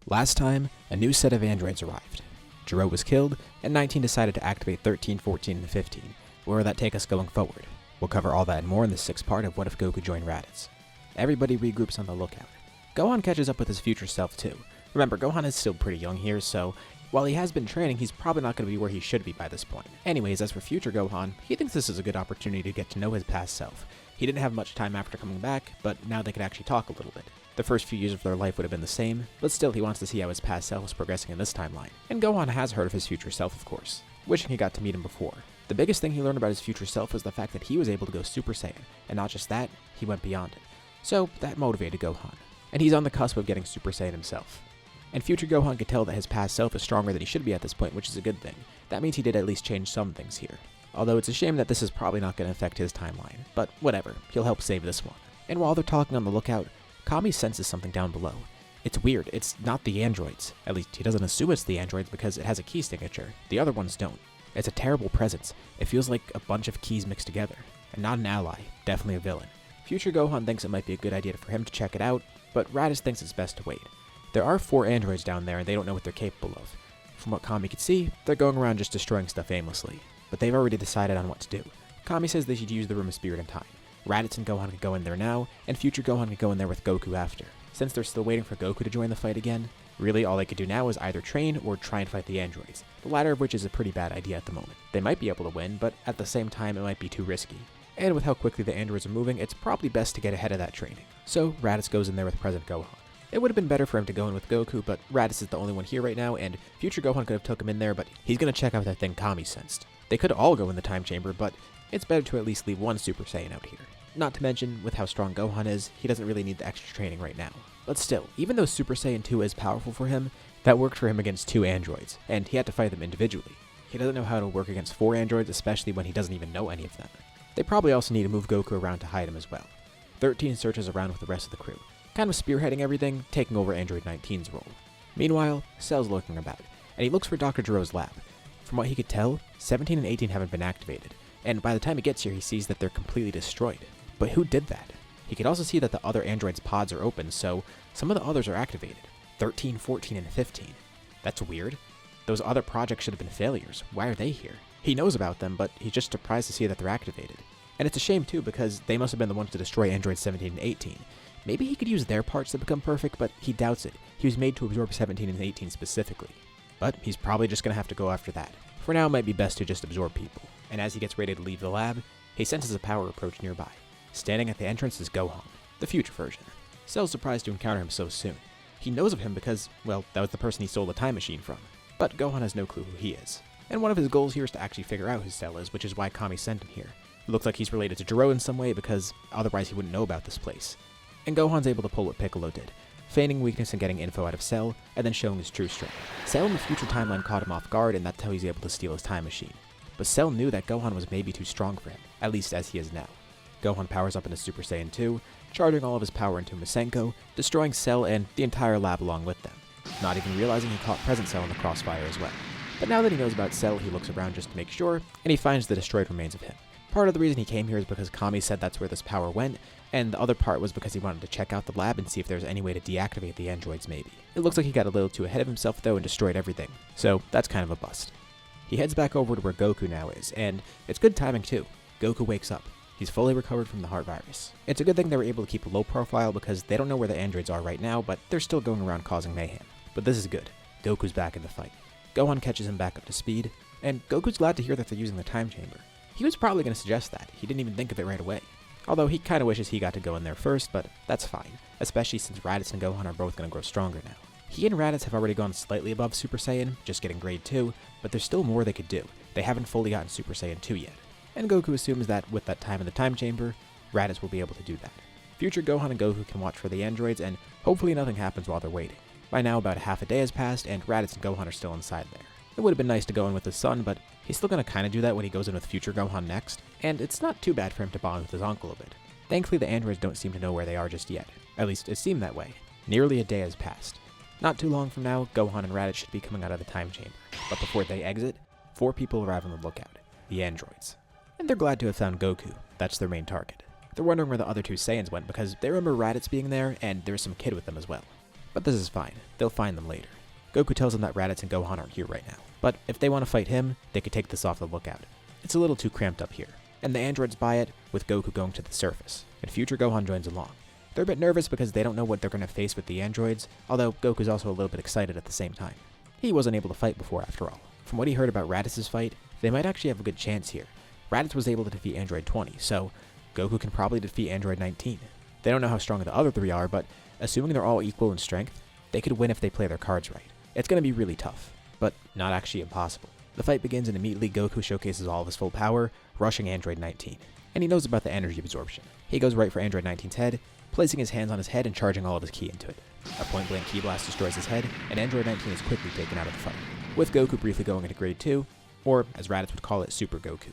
Last time, a new set of androids arrived. Jiro was killed, and 19 decided to activate 13, 14, and 15. Where will that take us going forward? We'll cover all that and more in the 6th part of What If Goku Joined Raditz. Everybody regroups on the lookout. Gohan catches up with his future self too. Remember, Gohan is still pretty young here, so while he has been training, he's probably not going to be where he should be by this point. Anyways, as for future Gohan, he thinks this is a good opportunity to get to know his past self. He didn't have much time after coming back, but now they could actually talk a little bit. The first few years of their life would have been the same, but still he wants to see how his past self is progressing in this timeline. And Gohan has heard of his future self, of course, wishing he got to meet him before. The biggest thing he learned about his future self was the fact that he was able to go Super Saiyan, and not just that, he went beyond it. So that motivated Gohan, and he's on the cusp of getting Super Saiyan himself. And future Gohan could tell that his past self is stronger than he should be at this point, which is a good thing. That means he did at least change some things here. Although it's a shame that this is probably not going to affect his timeline, but whatever, he'll help save this one. And while they're talking on the lookout, Kami senses something down below. It's weird, it's not the androids. At least he doesn't assume it's the androids because it has a key signature. The other ones don't. It's a terrible presence. It feels like a bunch of keys mixed together. And not an ally, definitely a villain. Future Gohan thinks it might be a good idea for him to check it out, but Raditz thinks it's best to wait. There are 4 androids down there and they don't know what they're capable of. From what Kami could see, they're going around just destroying stuff aimlessly. But they've already decided on what to do. Kami says they should use the Room of Spirit and Time. Raditz and Gohan could go in there now, and future Gohan could go in there with Goku after. Since they're still waiting for Goku to join the fight again, really all they could do now is either train or try and fight the androids, the latter of which is a pretty bad idea at the moment. They might be able to win, but at the same time it might be too risky. And with how quickly the androids are moving, it's probably best to get ahead of that training. So Raditz goes in there with present Gohan. It would have been better for him to go in with Goku, but Raditz is the only one here right now, and future Gohan could have took him in there, but he's going to check out that thing Kami sensed. They could all go in the time chamber, but it's better to at least leave one Super Saiyan out here. Not to mention, with how strong Gohan is, he doesn't really need the extra training right now. But still, even though Super Saiyan 2 is powerful for him, that worked for him against 2 androids, and he had to fight them individually. He doesn't know how to work against 4 androids, especially when he doesn't even know any of them. They probably also need to move Goku around to hide him as well. 13 searches around with the rest of the crew, kind of spearheading everything, taking over Android 19's role. Meanwhile, Cell's lurking about, and he looks for Dr. Jiro's lab. From what he could tell, 17 and 18 haven't been activated, and by the time he gets here he sees that they're completely destroyed. But who did that? He could also see that the other androids' pods are open, so some of the others are activated. 13, 14, and 15. That's weird. Those other projects should have been failures. Why are they here? He knows about them, but he's just surprised to see that they're activated. And it's a shame too, because they must have been the ones to destroy androids 17 and 18. Maybe he could use their parts to become perfect, but he doubts it. He was made to absorb 17 and 18 specifically. But he's probably just going to have to go after that. For now, it might be best to just absorb people. And as he gets ready to leave the lab, he senses a power approach nearby. Standing at the entrance is Gohan, the future version. Cell's surprised to encounter him so soon. He knows of him because, well, that was the person he stole the time machine from. But Gohan has no clue who he is. And one of his goals here is to actually figure out who Cell is, which is why Kami sent him here. It looks like he's related to Jiro in some way because otherwise he wouldn't know about this place. And Gohan's able to pull what Piccolo did, feigning weakness and getting info out of Cell, and then showing his true strength. Cell in the future timeline caught him off guard, and that's how he's able to steal his time machine. But Cell knew that Gohan was maybe too strong for him, at least as he is now. Gohan powers up into Super Saiyan 2, charging all of his power into Masenko, destroying Cell and the entire lab along with them, not even realizing he caught present Cell in the crossfire as well. But now that he knows about Cell, he looks around just to make sure, and he finds the destroyed remains of him. Part of the reason he came here is because Kami said that's where this power went, and the other part was because he wanted to check out the lab and see if there's any way to deactivate the androids maybe. It looks like he got a little too ahead of himself though and destroyed everything, so that's kind of a bust. He heads back over to where Goku now is, and it's good timing too. Goku wakes up. He's fully recovered from the heart virus. It's a good thing they were able to keep a low profile because they don't know where the androids are right now, but they're still going around causing mayhem. But this is good. Goku's back in the fight. Gohan catches him back up to speed, and Goku's glad to hear that they're using the time chamber. He was probably going to suggest that. He didn't even think of it right away. Although he kind of wishes he got to go in there first, but that's fine, especially since Raditz and Gohan are both going to grow stronger now. He and Raditz have already gone slightly above Super Saiyan, just getting grade 2, but there's still more they could do. They haven't fully gotten Super Saiyan 2 yet. And Goku assumes that with that time in the time chamber, Raditz will be able to do that. Future Gohan and Goku can watch for the androids, and hopefully nothing happens while they're waiting. By now about half a day has passed, and Raditz and Gohan are still inside there. It would have been nice to go in with his son, but he's still going to kind of do that when he goes in with future Gohan next, and it's not too bad for him to bond with his uncle a bit. Thankfully the androids don't seem to know where they are just yet. At least it seemed that way. Nearly a day has passed. Not too long from now, Gohan and Raditz should be coming out of the time chamber. But before they exit, 4 people arrive on the lookout. The androids. And they're glad to have found Goku. That's their main target. They're wondering where the other 2 Saiyans went because they remember Raditz being there, and there's some kid with them as well. But this is fine, they'll find them later. Goku tells them that Raditz and Gohan aren't here right now, but if they want to fight him, they could take this off the lookout. It's a little too cramped up here, and the androids buy it, with Goku going to the surface, and future Gohan joins along. They're a bit nervous because they don't know what they're going to face with the androids, although Goku's also a little bit excited at the same time. He wasn't able to fight before after all. From what he heard about Raditz's fight, they might actually have a good chance here. Raditz was able to defeat Android 20, so Goku can probably defeat Android 19. They don't know how strong the other three are, but assuming they're all equal in strength, they could win if they play their cards right. It's going to be really tough, but not actually impossible. The fight begins and immediately Goku showcases all of his full power, rushing Android 19. And he knows about the energy absorption. He goes right for Android 19's head, placing his hands on his head and charging all of his ki into it. A point-blank ki blast destroys his head, and Android 19 is quickly taken out of the fight, with Goku briefly going into Grade 2, or as Raditz would call it, Super Goku.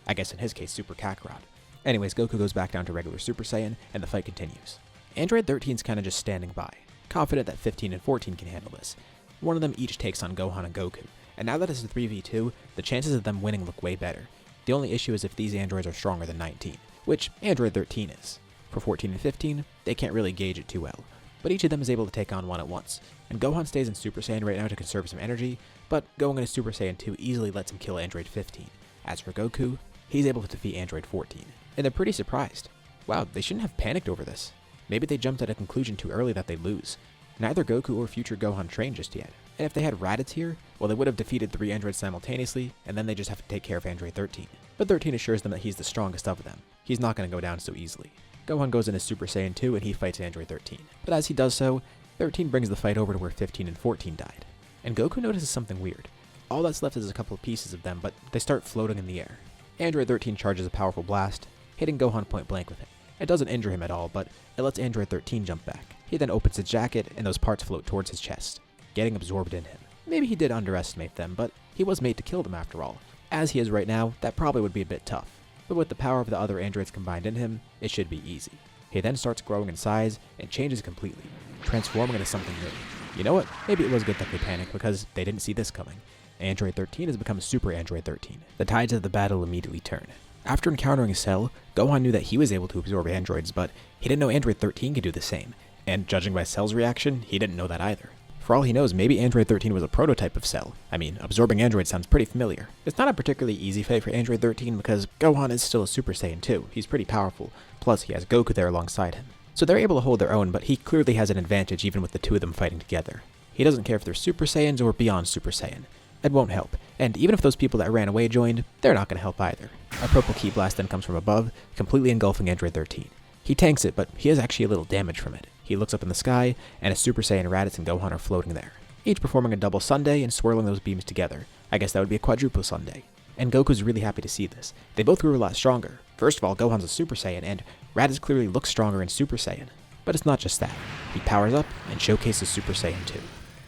I guess in his case, Super Kakarot. Anyways, Goku goes back down to regular Super Saiyan, and the fight continues. Android 13's kinda just standing by, confident that 15 and 14 can handle this. One of them each takes on Gohan and Goku, and now that it's a 3v2, the chances of them winning look way better. The only issue is if these androids are stronger than 19, which Android 13 is. For 14 and 15, they can't really gauge it too well, but each of them is able to take on one at once, and Gohan stays in Super Saiyan right now to conserve some energy, but going into Super Saiyan 2 easily lets him kill Android 15. As for Goku, he's able to defeat Android 14, and they're pretty surprised. Wow, they shouldn't have panicked over this. Maybe they jumped at a conclusion too early that they'd lose. Neither Goku or future Gohan trained just yet, and if they had Raditz here, well, they would have defeated 3 androids simultaneously, and then they just have to take care of Android 13. But 13 assures them that he's the strongest of them. He's not going to go down so easily. Gohan goes into Super Saiyan 2 and he fights Android 13. But as he does so, 13 brings the fight over to where 15 and 14 died. And Goku notices something weird. All that's left is a couple of pieces of them, but they start floating in the air. Android 13 charges a powerful blast, hitting Gohan point blank with it. It doesn't injure him at all, but it lets Android 13 jump back. He then opens his jacket, and those parts float towards his chest, getting absorbed in him. Maybe he did underestimate them, but he was made to kill them after all. As he is right now, that probably would be a bit tough. But with the power of the other androids combined in him, it should be easy. He then starts growing in size and changes completely, transforming into something new. You know what? Maybe it was good that they panicked because they didn't see this coming. Android 13 has become Super Android 13. The tides of the battle immediately turn. After encountering Cell, Gohan knew that he was able to absorb androids, but he didn't know Android 13 could do the same. And judging by Cell's reaction, he didn't know that either. For all he knows, maybe Android 13 was a prototype of Cell. I mean, absorbing androids sounds pretty familiar. It's not a particularly easy fight for Android 13 because Gohan is still a Super Saiyan 2. He's pretty powerful, plus he has Goku there alongside him. So they're able to hold their own, but he clearly has an advantage even with the two of them fighting together. He doesn't care if they're Super Saiyans or beyond Super Saiyan. It won't help, and even if those people that ran away joined, they're not going to help either. A purple ki blast then comes from above, completely engulfing Android 13. He tanks it, but he has actually a little damage from it. He looks up in the sky, and a Super Saiyan Raditz and Gohan are floating there, each performing a double sundae and swirling those beams together. I guess that would be a quadruple sundae. And Goku's really happy to see this. They both grew a lot stronger. First of all, Gohan's a Super Saiyan, and Raditz clearly looks stronger in Super Saiyan. But it's not just that. He powers up and showcases Super Saiyan 2.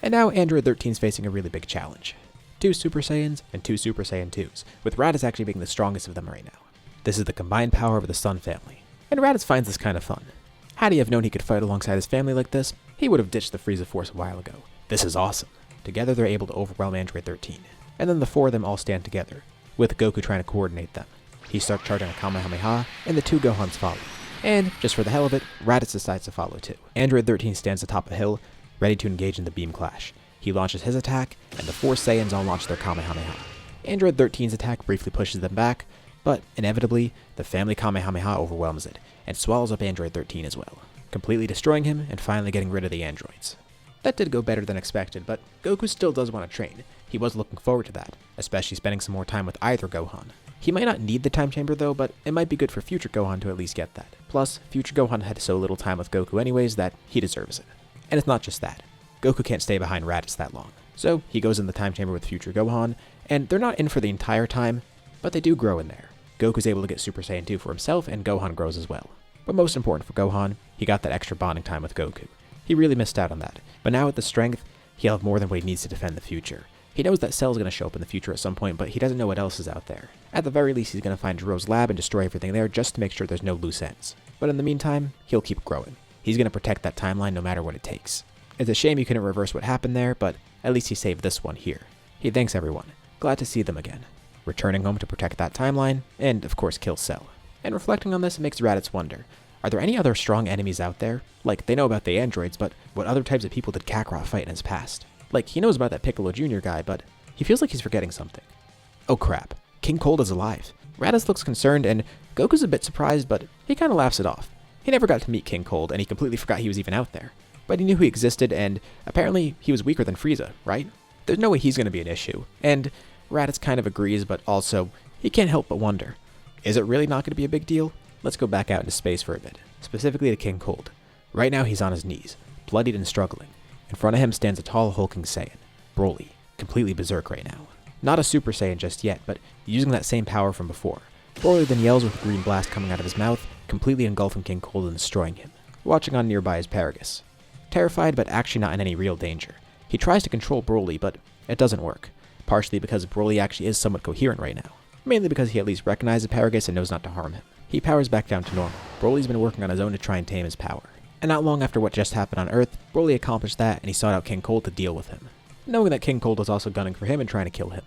And now Android 13's facing a really big challenge. 2 Super Saiyans and 2 Super Saiyan 2s, with Raditz actually being the strongest of them right now. This is the combined power of the Sun family. And Raditz finds this kind of fun. Had he have known he could fight alongside his family like this, he would have ditched the Frieza Force a while ago. This is awesome. Together they're able to overwhelm Android 13. And then the 4 of them all stand together, with Goku trying to coordinate them. He starts charging a Kamehameha, and the 2 Gohans follow. And, just for the hell of it, Raditz decides to follow too. Android 13 stands atop a hill, ready to engage in the beam clash. He launches his attack, and the 4 Saiyans all launch their Kamehameha. Android 13's attack briefly pushes them back, but inevitably, the family Kamehameha overwhelms it, and swallows up Android 13 as well, completely destroying him and finally getting rid of the androids. That did go better than expected, but Goku still does want to train. He was looking forward to that, especially spending some more time with either Gohan. He might not need the time chamber though, but it might be good for future Gohan to at least get that. Plus, future Gohan had so little time with Goku anyways that he deserves it. And it's not just that. Goku can't stay behind Raditz that long. So he goes in the time chamber with future Gohan, and they're not in for the entire time, but they do grow in there. Goku's able to get Super Saiyan 2 for himself, and Gohan grows as well. But most important for Gohan, he got that extra bonding time with Goku. He really missed out on that, but now with the strength, he'll have more than what he needs to defend the future. He knows that Cell's going to show up in the future at some point, but he doesn't know what else is out there. At the very least, he's going to find Jiro's lab and destroy everything there just to make sure there's no loose ends. But in the meantime, he'll keep growing. He's going to protect that timeline no matter what it takes. It's a shame you couldn't reverse what happened there, but at least he saved this one here. He thanks everyone. Glad to see them again. Returning home to protect that timeline, and of course kill Cell. And reflecting on this, it makes Raditz wonder, Are there any other strong enemies out there? Like, they know about the androids, but what other types of people did Kakarot fight in his past? Like, he knows about that Piccolo Jr. guy, but he feels like he's forgetting something. Oh crap, King Cold is alive. Raditz looks concerned, and Goku's a bit surprised, but he kinda laughs it off. He never got to meet King Cold, and he completely forgot he was even out there. But he knew he existed, and apparently he was weaker than Frieza, right? There's no way he's gonna be an issue. And Raditz kind of agrees, but also, he can't help but wonder, is it really not gonna be a big deal? Let's go back out into space for a bit, specifically to King Cold. Right now he's on his knees, bloodied and struggling. In front of him stands a tall hulking Saiyan, Broly, completely berserk right now. Not a Super Saiyan just yet, but using that same power from before. Broly then yells with a green blast coming out of his mouth, completely engulfing King Cold and destroying him. Watching on nearby is Paragus. Terrified, but actually not in any real danger. He tries to control Broly, but it doesn't work. Partially because Broly actually is somewhat coherent right now. Mainly because he at least recognizes Paragus and knows not to harm him. He powers back down to normal. Broly's been working on his own to try and tame his power. And not long after what just happened on Earth, Broly accomplished that and he sought out King Cold to deal with him, knowing that King Cold was also gunning for him and trying to kill him.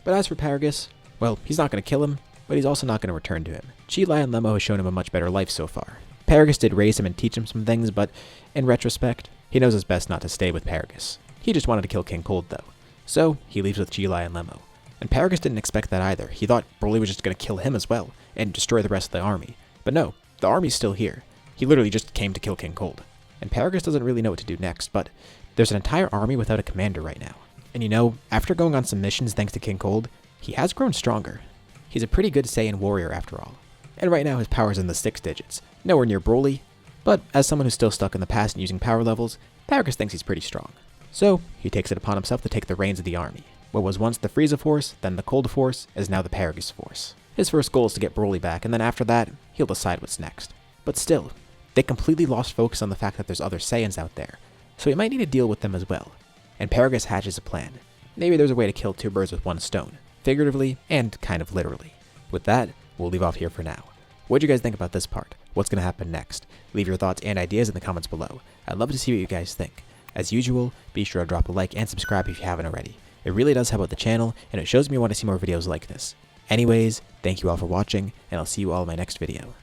But as for Paragus, well, he's not going to kill him, but he's also not going to return to him. Chi-Lai and Lemmo has shown him a much better life so far. Paragus did raise him and teach him some things, but in retrospect, he knows it's best not to stay with Paragus. He just wanted to kill King Cold though. So, he leaves with Chi-Lai and Lemmo. And Paragus didn't expect that either. He thought Broly was just going to kill him as well, and destroy the rest of the army. But no, the army's still here. He literally just came to kill King Cold. And Paragus doesn't really know what to do next, but there's an entire army without a commander right now. And you know, after going on some missions thanks to King Cold, he has grown stronger. He's a pretty good Saiyan warrior after all. And right now his power's in the 6 digits, nowhere near Broly, but as someone who's still stuck in the past and using power levels, Paragus thinks he's pretty strong. So, he takes it upon himself to take the reins of the army. What was once the Frieza Force, then the Cold Force, is now the Paragus Force. His first goal is to get Broly back, and then after that, he'll decide what's next. But still, they completely lost focus on the fact that there's other Saiyans out there, so he might need to deal with them as well. And Paragus hatches a plan. Maybe there's a way to kill 2 birds with 1 stone, figuratively and kind of literally. With that, we'll leave off here for now. What'd you guys think about this part? What's going to happen next? Leave your thoughts and ideas in the comments below. I'd love to see what you guys think. As usual, be sure to drop a like and subscribe if you haven't already. It really does help out the channel, and it shows me you want to see more videos like this. Anyways, thank you all for watching, and I'll see you all in my next video.